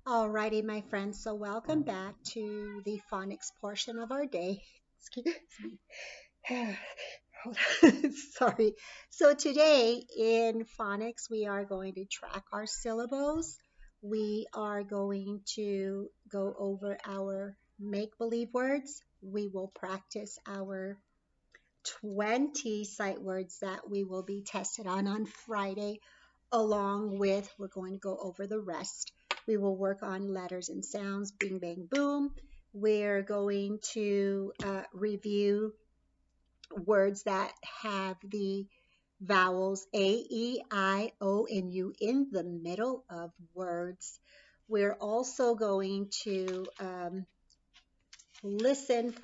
Alrighty, my friends. So welcome back to the phonics portion of our day. Excuse me. Hold on. Sorry. So today in phonics, we are going to track our syllables. We are going to go over our make-believe words. We will practice our 20 sight words that we will be tested on Friday, along with we're going to go over the rest. We will work on letters and sounds, bing, bang, boom. We're going to review words that have the vowels A, E, I, O, and U in the middle of words. We're also going to listen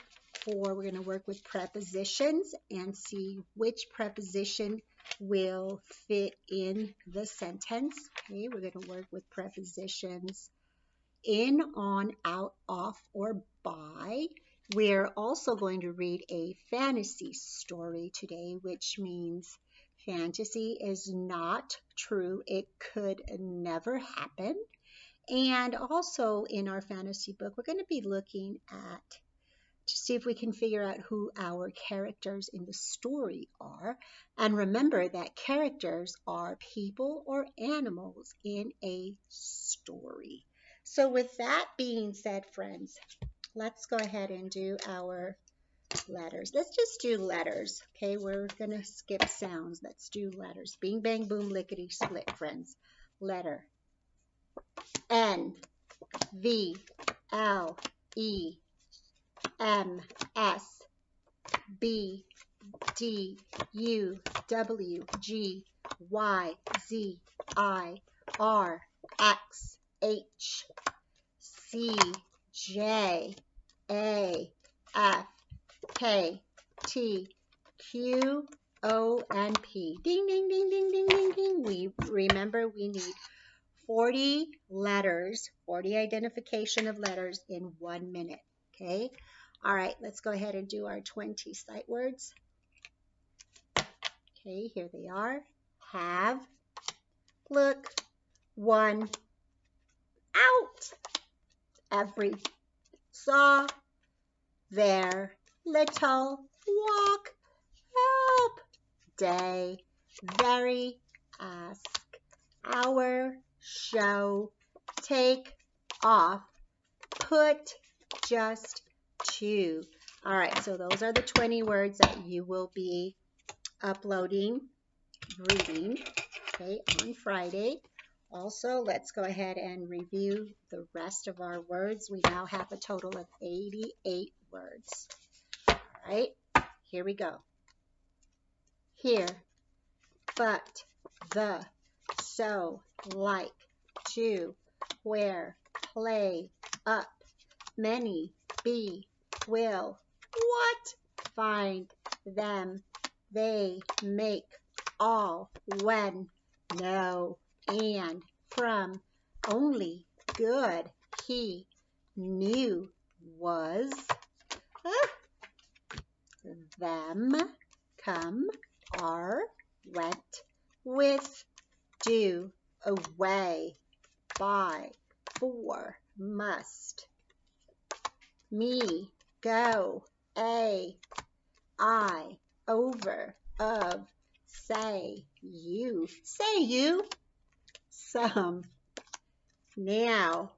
we're going to work with prepositions and see which preposition will fit in the sentence. Okay, we're going to work with prepositions in, on, out, off, or by. We're also going to read a fantasy story today, which means fantasy is not true. It could never happen. And also in our fantasy book, we're going to be looking at to see if we can figure out who our characters in the story are. And remember that characters are people or animals in a story. So with that being said, friends, let's go ahead and do our letters. Let's just do letters. Okay, we're going to skip sounds. Let's do letters. Bing, bang, boom, lickety, split, friends. Letter. N, V, L, E, M, S, B, D, U, W, G, Y, Z, I, R, X, H, C, J, A, F, K, T, Q, O, and P. Ding, ding, ding, ding, ding, ding, ding. Remember we need 40 letters, 40 identification of letters in 1 minute. Okay. All right, let's go ahead and do our 20 sight words. Okay, here they are. Have, look, one, out, every, saw, there, little, walk, help, day, very, ask, hour, show, take, off, put, just, to. All right, so those are the 20 words that you will be uploading, reading, okay, on Friday. Also, let's go ahead and review the rest of our words. We now have a total of 88 words. All right, here we go. Here, but, the, so, like, to, where, play, up, many, be, will, what, find, them, they, make, all, when, no, and, from, only, good, he, knew, was, them, come, are, went, with, do, away, by, for, must, me, go, a, I, over, of, say, you, some, now,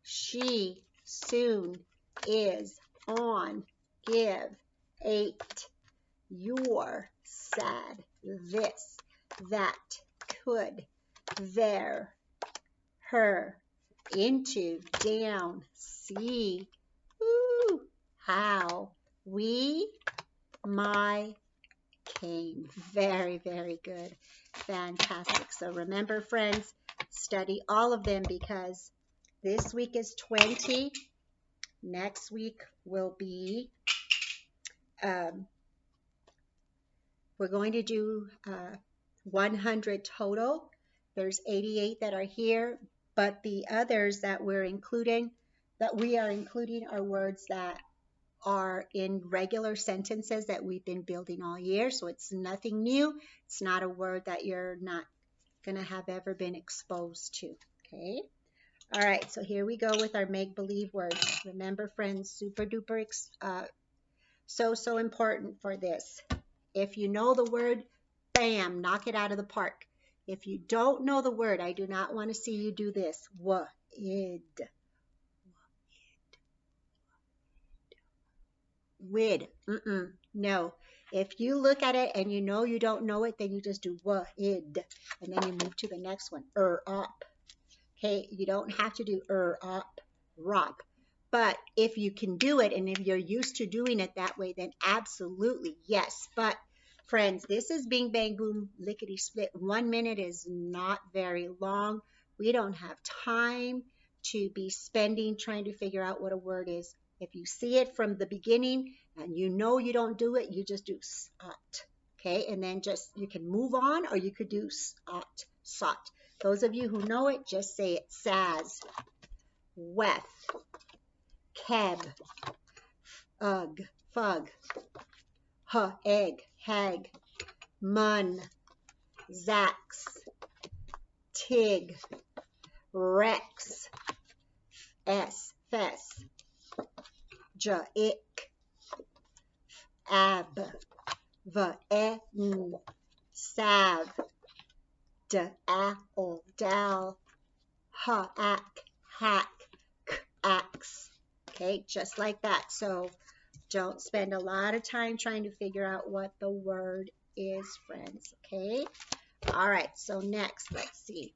she, soon, is, on, give, ate, your, said, this, that, could, there, her, into, down, see, ooh, how, we, my, came. Very, very good. Fantastic. So remember, friends, study all of them because this week is 20. Next week will be, we're going to do 100 total. There's 88 that are here, but the others that we are including are words that are in regular sentences that we've been building all year. So it's nothing new. It's not a word that you're not going to have ever been exposed to. Okay. All right, so here we go with our make-believe words. Remember, friends, super duper, so important for this. If you know the word, bam, knock it out of the park. If you don't know the word, I do not want to see you do this. Wid. Wid. No. If you look at it and you know you don't know it, then you just do wid. And then you move to the next one. Up. Okay, you don't have to do up, rop. But if you can do it and if you're used to doing it that way, then absolutely, yes. But friends, this is Bing Bang Boom Lickety Split. 1 minute is not very long. We don't have time to be spending trying to figure out what a word is. If you see it from the beginning and you know you don't do it, you just do sot. Okay, and then just you can move on or you could do sot. Those of you who know it, just say it. Saz, weth, keb, ugh, fug, egg, hag, mun, zax, tig, rex, fess, ick, ab, sav, dal, hack, axe. Okay, just like that. So don't spend a lot of time trying to figure out what the word is, friends. Okay. All right. So next, let's see.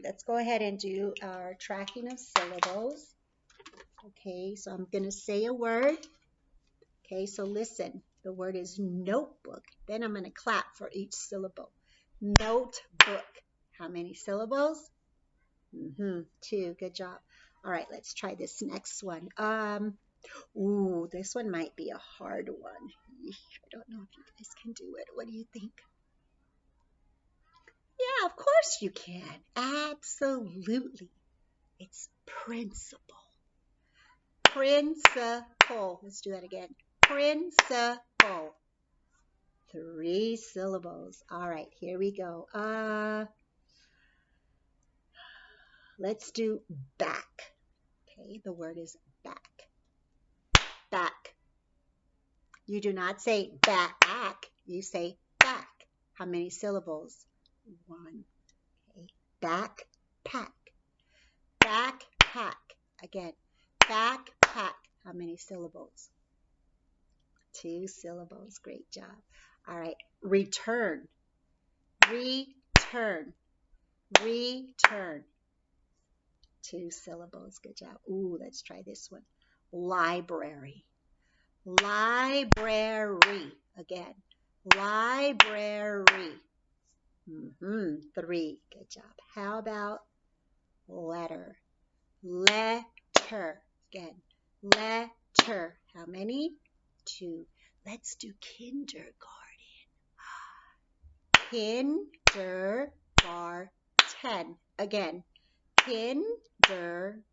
Let's go ahead and do our tracking of syllables. Okay. So I'm going to say a word. Okay. So listen. The word is notebook. Then I'm going to clap for each syllable. Notebook. How many syllables? 2. Good job. All right, let's try this next one. Ooh, this one might be a hard one. I don't know if you guys can do it. What do you think? Yeah, of course you can. Absolutely. It's principle. Principle. Let's do that again. Principle. 3 syllables. All right, here we go. Let's do back. Okay, the word is back. Back. You do not say back. You say back. How many syllables? 1. Okay. Backpack. Backpack. Again. Backpack. How many syllables? 2 syllables. Great job. All right. Return. Return. Return. 2 syllables. Good job. Ooh, let's try this one. Library. Library. Again. Library. 3. Good job. How about letter? Letter. Again. Letter. How many? 2. Let's do kindergarten. Kindergarten. Again. Kindergarten.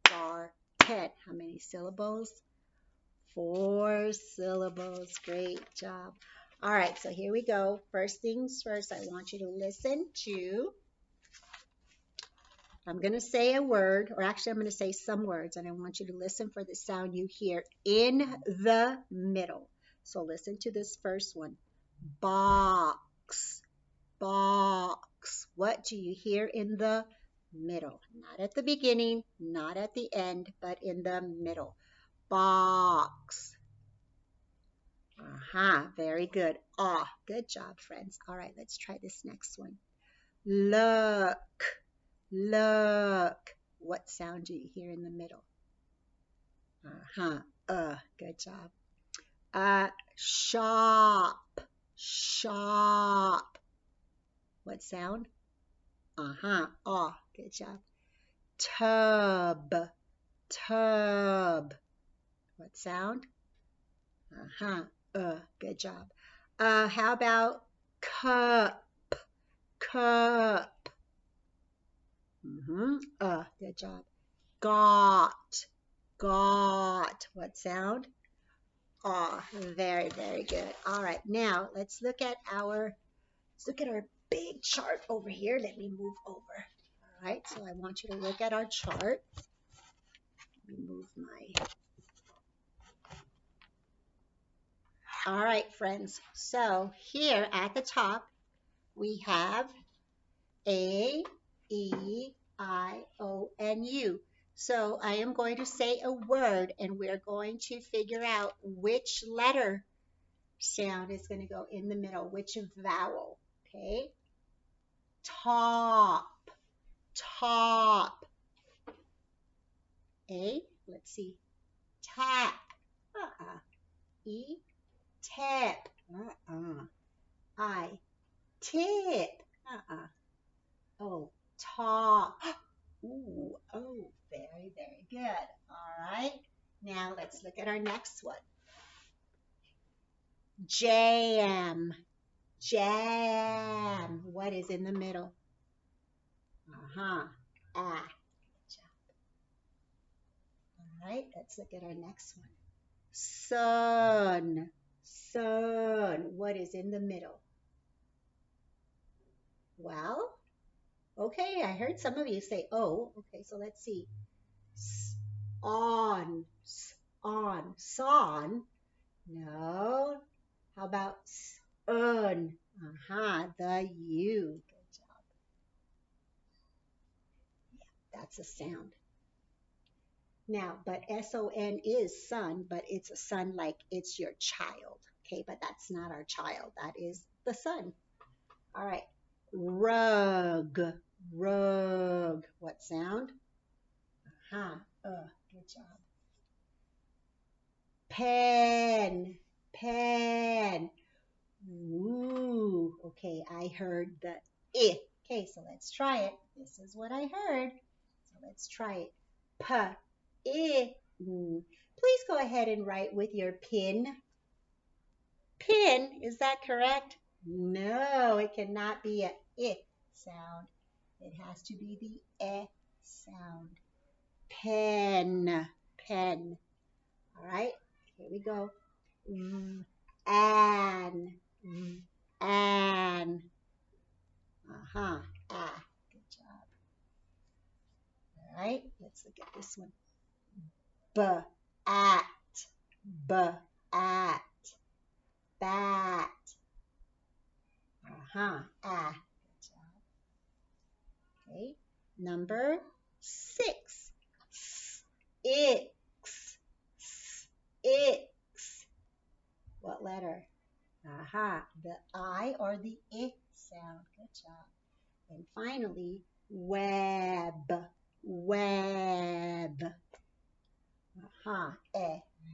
How many syllables? 4 syllables. Great job. All right, so here we go. First things first, I want you to listen to, I'm going to say a word, or actually I'm going to say some words, and I want you to listen for the sound you hear in the middle. So listen to this first one. Box. Box. What do you hear in the middle? Not at the beginning, not at the end, but in the middle. Box. Very good. Good job, friends. All right, let's try this next one. Look. Look. What sound do you hear in the middle? Good job. Shop. Shop. What sound? Good job. Tub. Tub. What sound? Good job. How about cup? Cup. Good job. Got. Got. What sound? Very, very good. All right, now let's look at our big chart over here. Let me move over. All right, so I want you to look at our chart. Let me move my... All right, friends. So here at the top, we have A, E, I, O, and U. So I am going to say a word, and we're going to figure out which letter sound is going to go in the middle, which vowel, okay? Top, top. A, let's see, tap, E, tap, I, tip, O, top. Ooh, oh, very, very good. All right, now let's look at our next one. Jam, jam. What is in the middle? Ah. All right, let's look at our next one. Sun, sun. What is in the middle? Well, okay, I heard some of you say oh. Okay, so let's see. On, on, son. No. How about sun? The U. Good job. Yeah, that's a sound. Now, but S-O-N is son, but it's a son like it's your child. Okay, but that's not our child. That is the son. All right. Rug, rug. What sound? Good job. Pen, pen. Ooh, okay, I heard the I. Okay, so let's try it. This is what I heard. So let's try it. P, I. Please go ahead and write with your pin. Pin, is that correct? No, it cannot be a I sound. It has to be the E sound. Pen, pen. All right, here we go. An, an. Good job. All right, let's look at this one. Bat, bat, bat. Good job. Okay, number 6. Ix, ix. What letter? The I or the I sound. Good job. And finally, web, web.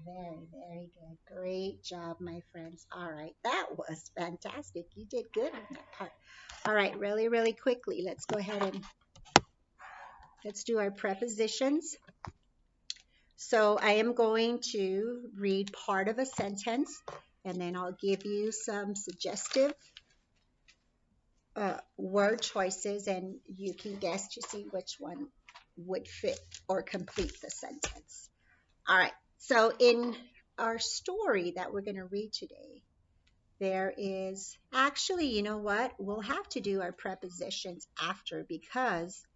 Very, very good. Great job, my friends. All right, that was fantastic. You did good on that part. All right, really, really quickly, let's go ahead and let's do our prepositions. So I am going to read part of a sentence, and then I'll give you some suggestive word choices, and you can guess to see which one would fit or complete the sentence. All right, so in our story that we're going to read today, there is actually, you know what? We'll have to do our prepositions after, because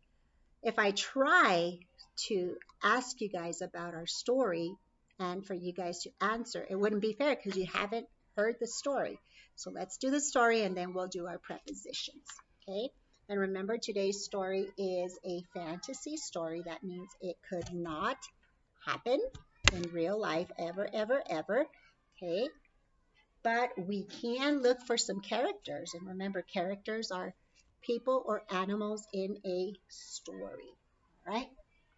if I try to ask you guys about our story and for you guys to answer, it wouldn't be fair because you haven't heard the story. So let's do the story and then we'll do our prepositions, okay? And remember, today's story is a fantasy story. That means it could not happen in real life ever, ever, ever, okay? But we can look for some characters. And remember, characters are people or animals in a story, all right?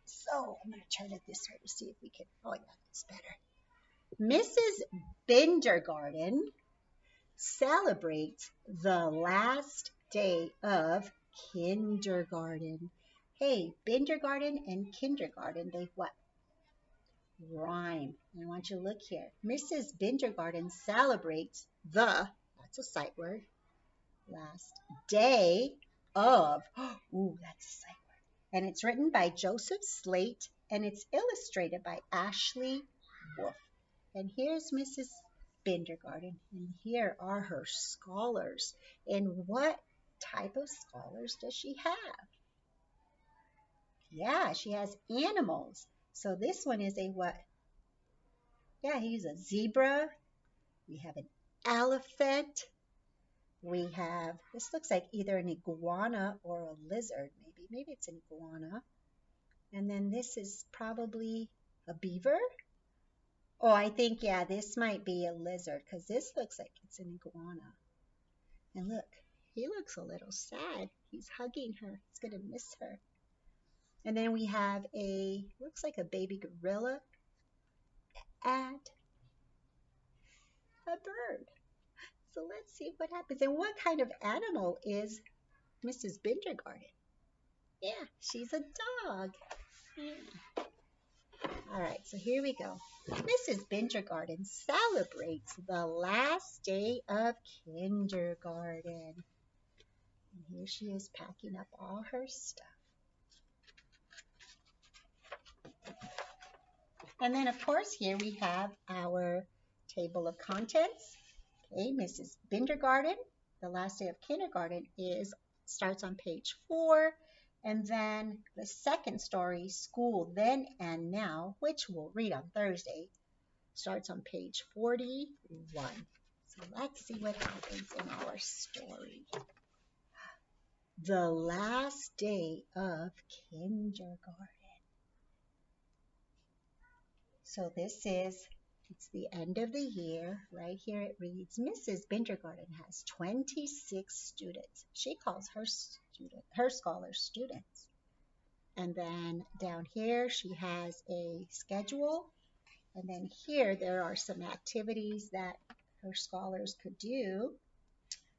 So I'm going to turn it this way to see if we can, oh yeah, that's better. Mrs. Bindergarten celebrates the last day of kindergarten. Hey, Bindergarten and kindergarten, they what? Rhyme. I want you to look here. Mrs. Bindergarten celebrates the, that's a sight word, last day of, ooh, that's a sight word. And it's written by Joseph Slate, and it's illustrated by Ashley Wolf. And here's Mrs. Bindergarten, and here are her scholars. And what type of scholars does she have? Yeah, she has animals. So this one is a what? Yeah, he's a zebra. We have an elephant. We have, this looks like either an iguana or a lizard, maybe. Maybe it's an iguana. And then this is probably a beaver. Oh, I think, yeah, this might be a lizard because this looks like it's an iguana. And look, he looks a little sad. He's hugging her. He's going to miss her. And then we have looks like a baby gorilla and a bird. So let's see what happens. And what kind of animal is Mrs. Bindergarten? Yeah, she's a dog. Yeah. All right, so here we go. Mrs. Bindergarten celebrates the last day of kindergarten. And here she is packing up all her stuff. And then, of course, here we have our table of contents. Okay, Mrs. Bindergarten, the last day of kindergarten starts on page 4. And then the second story, School Then and Now, which we'll read on Thursday, starts on page 41. So let's see what happens in our story. The last day of kindergarten. So it's the end of the year. Right here it reads, Mrs. Bindergarten has 26 students. She calls her scholars students. And then down here she has a schedule. And then here there are some activities that her scholars could do.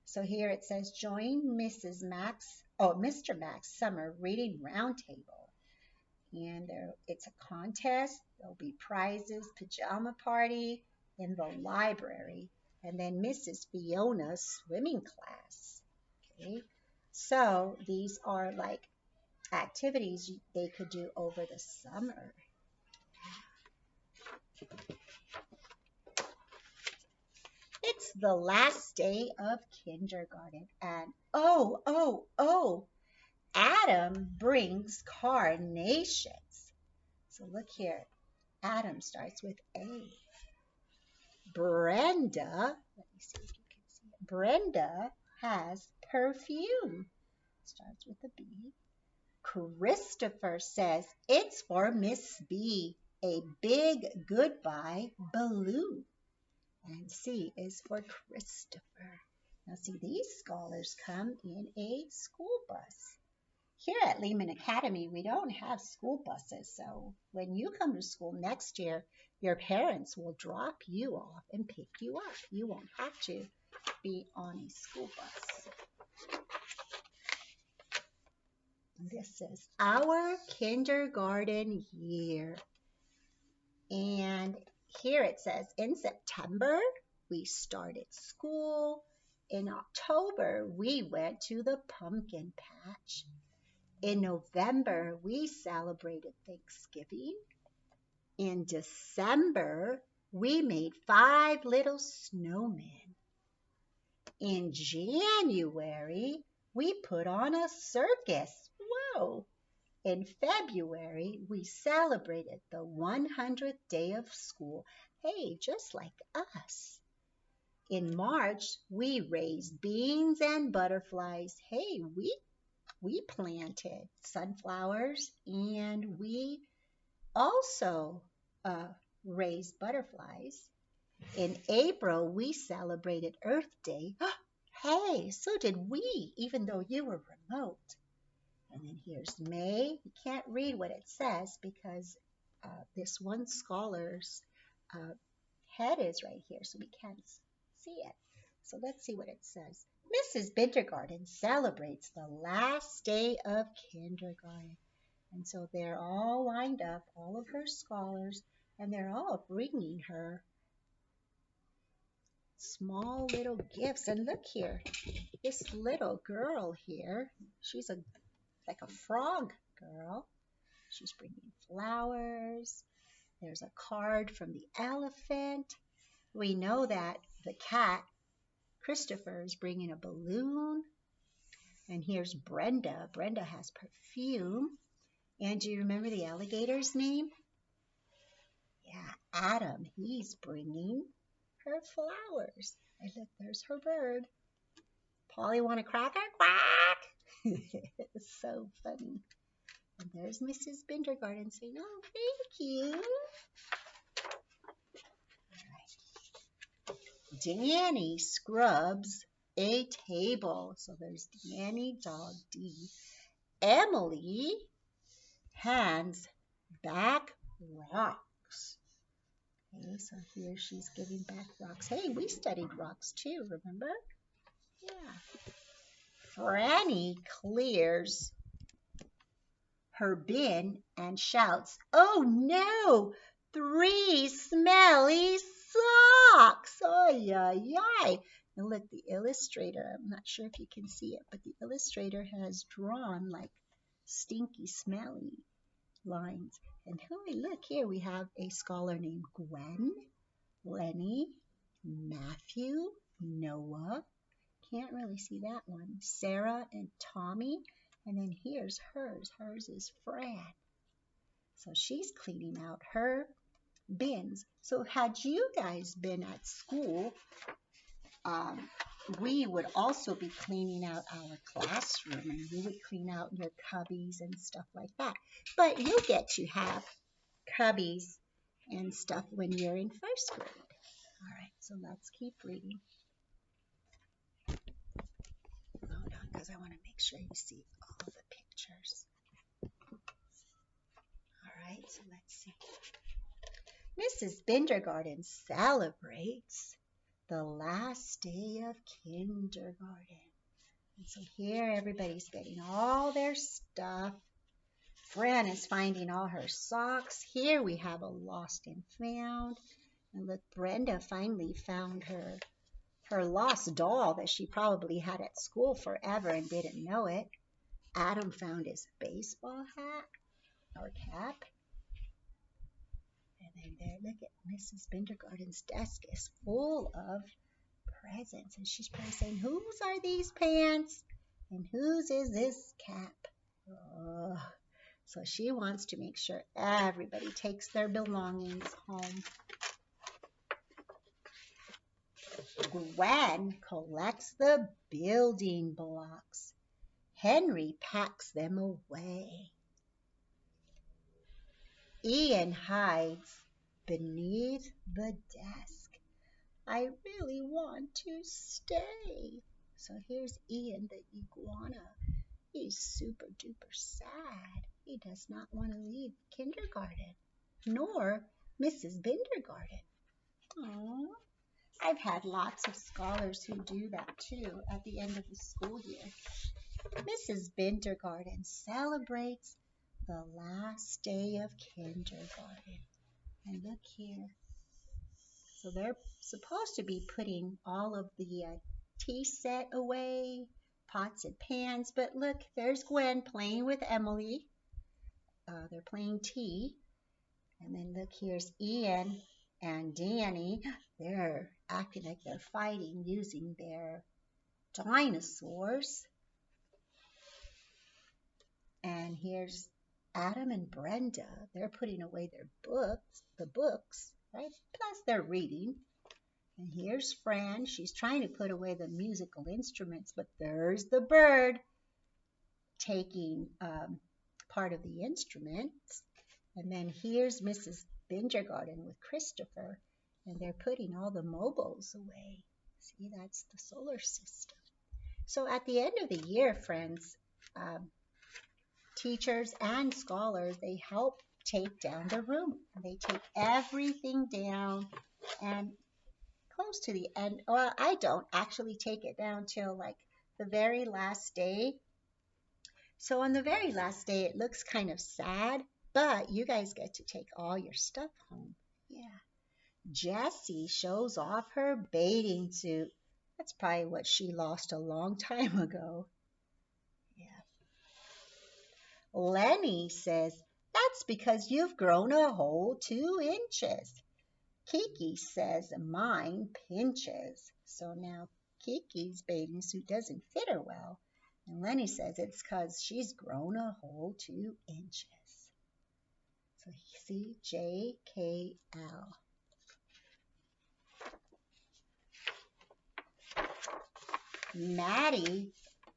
So here it says, join Mr. Max Summer Reading Roundtable. And it's a contest. There'll be prizes, pajama party in the library, and then Mrs. Fiona's swimming class. Okay, so these are like activities they could do over the summer. It's the last day of kindergarten, and oh, Adam brings carnations. So look here. Adam starts with A. Brenda, let me see if you can see it. Brenda has perfume. Starts with a B. Christopher says, it's for Miss B, a big goodbye balloon. And C is for Christopher. Now see, these scholars come in a school bus. Here at Lehman Academy, we don't have school buses, so when you come to school next year, your parents will drop you off and pick you up. You won't have to be on a school bus. This is our kindergarten year. And here it says, in September, we started school. In October, we went to the pumpkin patch. In November, we celebrated Thanksgiving. In December, we made 5 little snowmen. In January, we put on a circus. Whoa! In February, we celebrated the 100th day of school. Hey, just like us. In March, we raised beans and butterflies. Hey, we planted sunflowers and we also raised butterflies. In April, we celebrated Earth Day. Hey, so did we, even though you were remote. And then here's May. You can't read what it says because this one scholar's head is right here, so we can't see it. So let's see what it says. Mrs. Bindergarten celebrates the last day of kindergarten. And so they're all lined up, all of her scholars, and they're all bringing her small little gifts. And look here, this little girl here, she's like a frog girl. She's bringing flowers. There's a card from the elephant. We know that the cat, Christopher, is bringing a balloon. And here's Brenda. Brenda has perfume. And do you remember the alligator's name? Yeah, Adam. He's bringing her flowers. And look, there's her bird. Polly, want a cracker? Quack! It's so funny. And there's Mrs. Bindergarten saying, oh, thank you. All right. Danny scrubs a table. So there's Danny, dog D. Emily hands back rocks. Okay, so here she's giving back rocks. Hey, we studied rocks too, remember? Yeah. Franny clears her bin and shouts, oh no, 3 smelly socks. Ay, ay, ay. And look, the illustrator, I'm not sure if you can see it, but the illustrator has drawn like stinky, smelly lines. And hey, look here, we have a scholar named Gwen, Lenny, Matthew, Noah. Can't really see that one. Sarah and Tommy. And then here's hers. Hers is Fran. So she's cleaning out her bins. So had you guys been at school, we would also be cleaning out our classroom, and we would clean out your cubbies and stuff like that. But you get to have cubbies and stuff when you're in first grade. All right, so let's keep reading. Hold on, because I want to make sure you see all the pictures. All right, so let's see. Mrs. Bindergarten celebrates the last day of kindergarten. And so here everybody's getting all their stuff. Fran is finding all her socks. Here we have a lost and found. And look, Brenda finally found her lost doll that she probably had at school forever and didn't know it. Adam found his baseball hat or cap. And then there, look at Mrs. Bindergarten's desk is full of presents. And she's probably saying, whose are these pants? And whose is this cap? Oh. So she wants to make sure everybody takes their belongings home. Gwen collects the building blocks. Henry packs them away. Ian hides beneath the desk. I really want to stay. So here's Ian the iguana. He's super duper sad. He does not want to leave kindergarten, nor Mrs. Bindergarten. Aww. I've had lots of scholars who do that too at the end of the school year. Mrs. Bindergarten celebrates the last day of kindergarten. And look here. So they're supposed to be putting all of the tea set away, pots and pans, but look, there's Gwen playing with Emily. They're playing tea. And then look, here's Ian and Danny. They're acting like they're fighting using their dinosaurs. And here's Adam and Brenda. They're putting away their books, right? Plus they're reading. And here's Fran. She's trying to put away the musical instruments, but there's the bird taking part of the instruments. And then here's Mrs. Bindergarten with Christopher, and they're putting all the mobiles away. See, that's the solar system. So at the end of the year, friends, teachers and scholars, they help take down the room. They take everything down, and close to the end, well, I don't actually take it down till like the very last day. So on the very last day, it looks kind of sad, but you guys get to take all your stuff home. Yeah. Jessie shows off her bathing suit. That's probably what she lost a long time ago. Yeah. Lenny says, that's because you've grown a whole 2 inches. Kiki says, mine pinches. So now Kiki's bathing suit doesn't fit her well. And Lenny says it's because she's grown a whole 2 inches. So CJKL.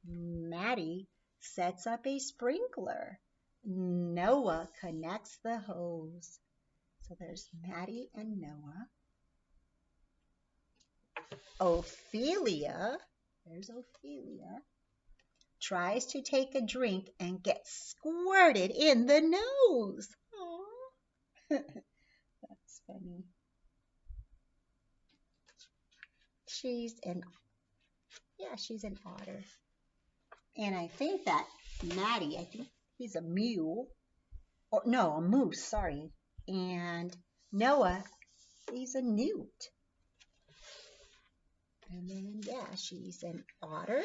Maddie sets up a sprinkler. Noah connects the hose. So there's Maddie and Noah. Ophelia, there's Ophelia, tries to take a drink and gets squirted in the nose. Aww. That's funny. She's an otter. And I think that Maddie, I think he's a mule. Or no, a moose, sorry. And Noah, he's a newt. And then, yeah, she's an otter.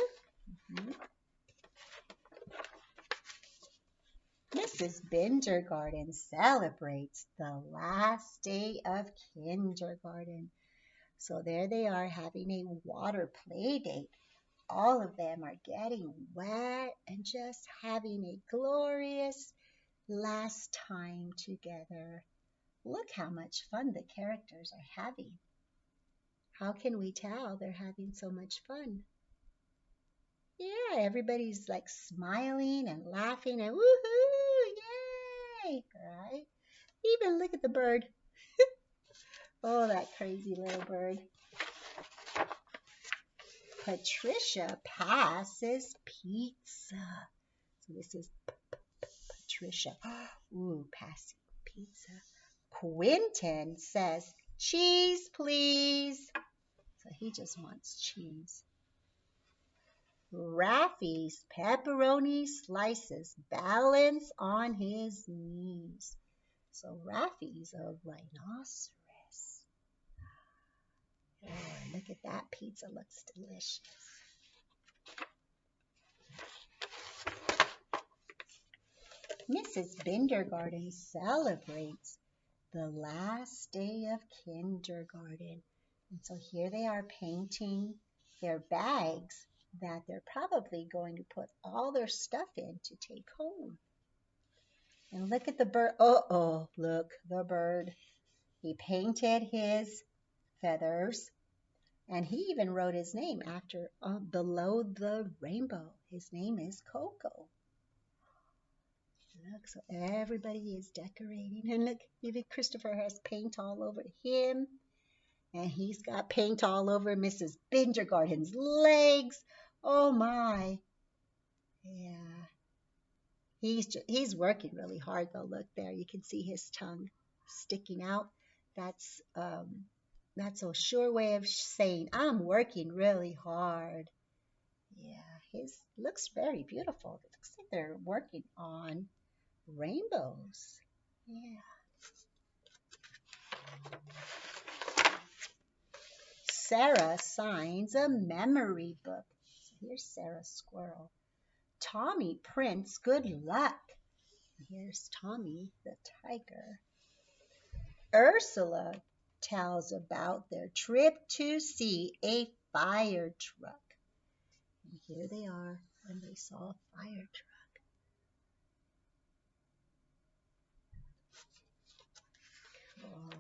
Mrs. Bindergarten celebrates the last day of kindergarten. So there they are having a water play date. All of them are getting wet and just having a glorious last time together. Look how much fun the characters are having. How can we tell they're having so much fun? Yeah, everybody's like smiling and laughing and woohoo, yay, right? Even look at the bird. Oh, that crazy little bird. Patricia passes pizza. So this is Patricia. Ooh, passing pizza. Quentin says, cheese, please. So he just wants cheese. Raffy's pepperoni slices balance on his knees. So Raffy's a rhinoceros. Oh, look at that pizza, looks delicious. Mrs. Bindergarten celebrates the last day of kindergarten. And so here they are painting their bags that they're probably going to put all their stuff in to take home. And look at the bird. Oh, look, the bird. He painted his feathers, and he even wrote his name after below the rainbow. His name is Coco. Look, so everybody is decorating. And look, even Christopher has paint all over him. And he's got paint all over Mrs. Bindergarten's legs. Oh my. Yeah. He's working really hard though. Look there, you can see his tongue sticking out. That's a sure way of saying I'm working really hard. Yeah, his looks very beautiful. It looks like they're working on rainbows. Yeah. Sarah signs a memory book. So here's Sarah Squirrel. Tommy prints good luck. Here's Tommy the tiger. Ursula tells about their trip to see a fire truck. And here they are when they saw a fire truck. Cool.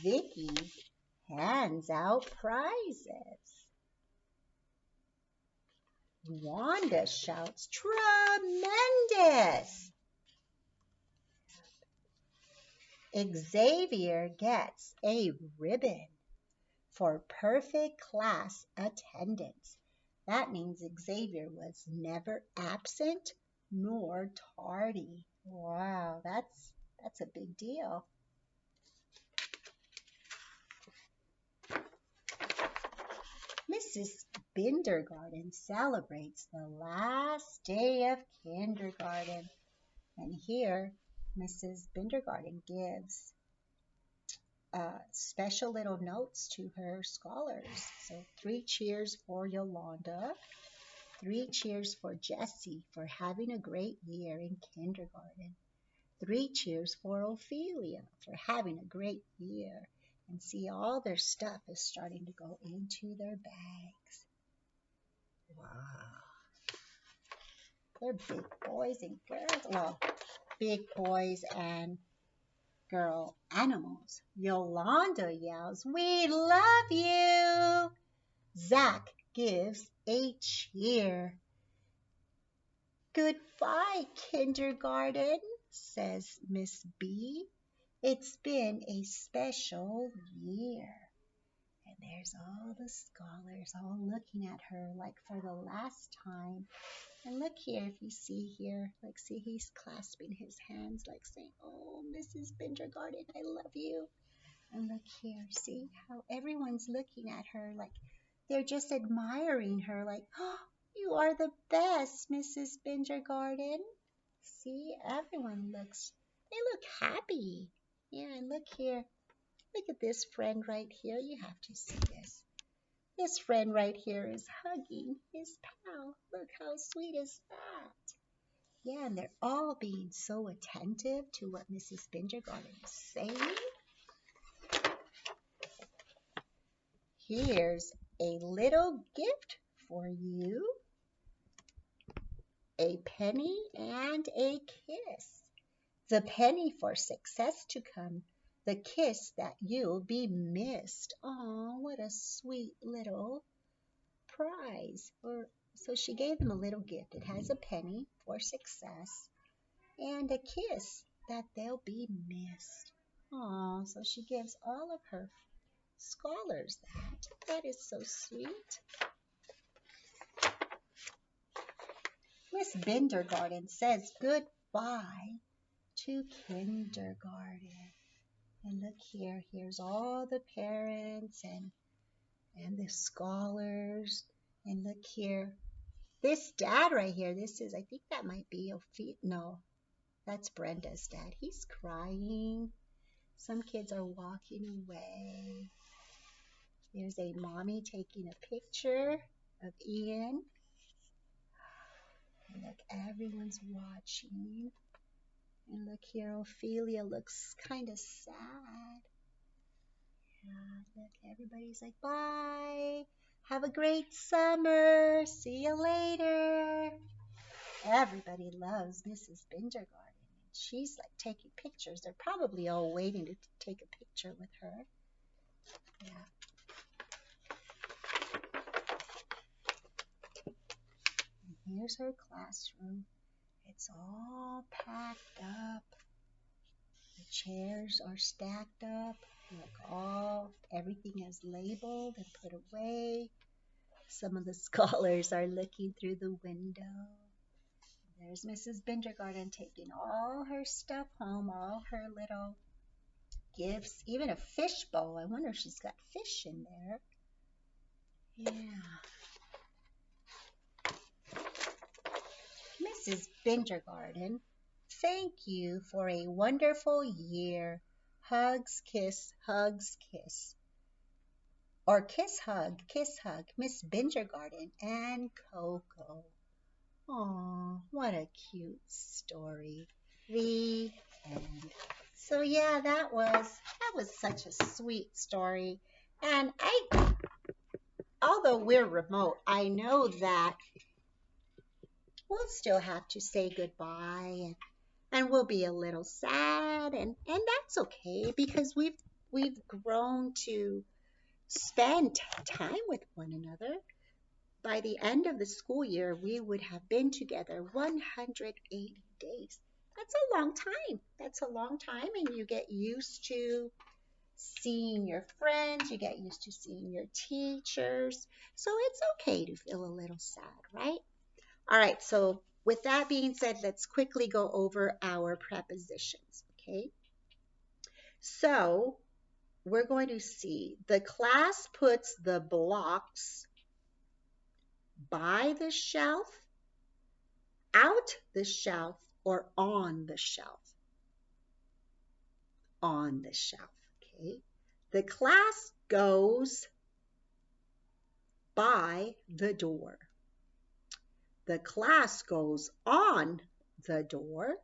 Vicky hands out prizes. Wanda shouts, tremendous! Xavier gets a ribbon for perfect class attendance. That means Xavier was never absent nor tardy. Wow, that's a big deal. Mrs. Bindergarten celebrates the last day of kindergarten. And here, Mrs. Bindergarten gives special little notes to her scholars. So 3 cheers for Yolanda, 3 cheers for Jessie for having a great year in kindergarten, 3 cheers for Ophelia for having a great year. And see, all their stuff is starting to go into their bags. Wow. They're big boys and girls. Well, big boys and girl animals. Yolanda yells, "We love you!" Zach gives a cheer. "Goodbye, kindergarten," says Miss B. "It's been a special year." And there's all the scholars all looking at her like for the last time. And look here, if you see here, like see he's clasping his hands like saying, "Oh, Mrs. Bindergarten, I love you." And look here, see how everyone's looking at her like they're just admiring her like, "Oh, you are the best, Mrs. Bindergarten." See, everyone they look happy. Yeah, and look here. Look at this friend right here. You have to see this. This friend right here is hugging his pal. Look how sweet is that? Yeah, and they're all being so attentive to what Mrs. Bindergarten is saying. Here's a little gift for you. A penny and a kiss. The penny for success to come. The kiss that you'll be missed. Oh, what a sweet little prize. So she gave them a little gift. It has a penny for success and a kiss that they'll be missed. Oh, so she gives all of her scholars that. That is so sweet. Miss Bindergarten says goodbye to kindergarten. And look here, here's all the parents and the scholars. And look here, this dad right here, I think that might be no, that's Brenda's dad. He's crying. Some kids are walking away. There's a mommy taking a picture of Ian. And look, everyone's watching. And look here, Ophelia looks kind of sad. Yeah, look, everybody's like, "Bye. Have a great summer. See you later." Everybody loves Mrs. Bindergarten. She's like taking pictures. They're probably all waiting to take a picture with her. Yeah. And here's her classroom. It's all packed up. The chairs are stacked up. Look, everything is labeled and put away. Some of the scholars are looking through the window. There's Mrs. Bindergarten taking all her stuff home, all her little gifts, even a fish bowl. I wonder if she's got fish in there. Yeah. Mrs. Bindergarten, thank you for a wonderful year. Hugs, kiss, kiss. Or kiss, hug, Miss Bindergarten and Coco. Aw, what a cute story. The end. So yeah, that was such a sweet story. And although we're remote, I know that we'll still have to say goodbye and we'll be a little sad and that's okay because we've grown to spend time with one another. By the end of the school year, we would have been together 180 days. That's a long time. That's a long time, and you get used to seeing your friends, you get used to seeing your teachers. So it's okay to feel a little sad, right? All right, so with that being said, let's quickly go over our prepositions, okay? So we're going to see the class puts the blocks by the shelf, out the shelf, or on the shelf. On the shelf, okay? The class goes by the door. The class goes on the door.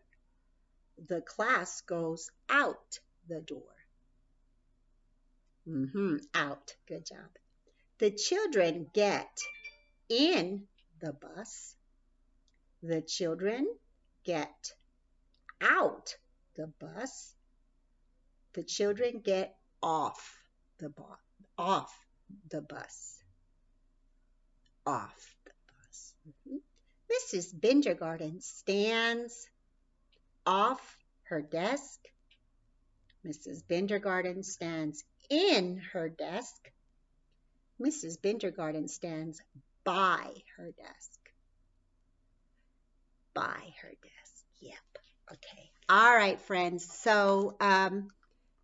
The class goes out the door. Out. Good job. The children get in the bus. The children get out the bus. The children get off the bus. Off the bus. Off the bus. Mrs. Bindergarten stands off her desk. Mrs. Bindergarten stands in her desk. Mrs. Bindergarten stands by her desk. By her desk. Yep. Okay. All right, friends. So,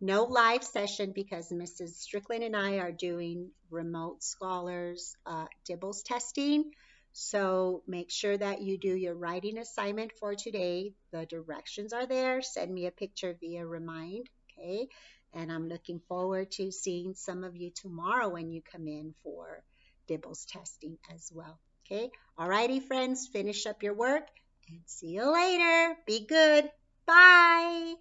no live session because Mrs. Strickland and I are doing remote scholars DIBELS testing. So make sure that you do your writing assignment for today. The directions are there. Send me a picture via Remind. Okay. And I'm looking forward to seeing some of you tomorrow when you come in for DIBELS testing as well. Okay. All righty, friends. Finish up your work and see you later. Be good. Bye.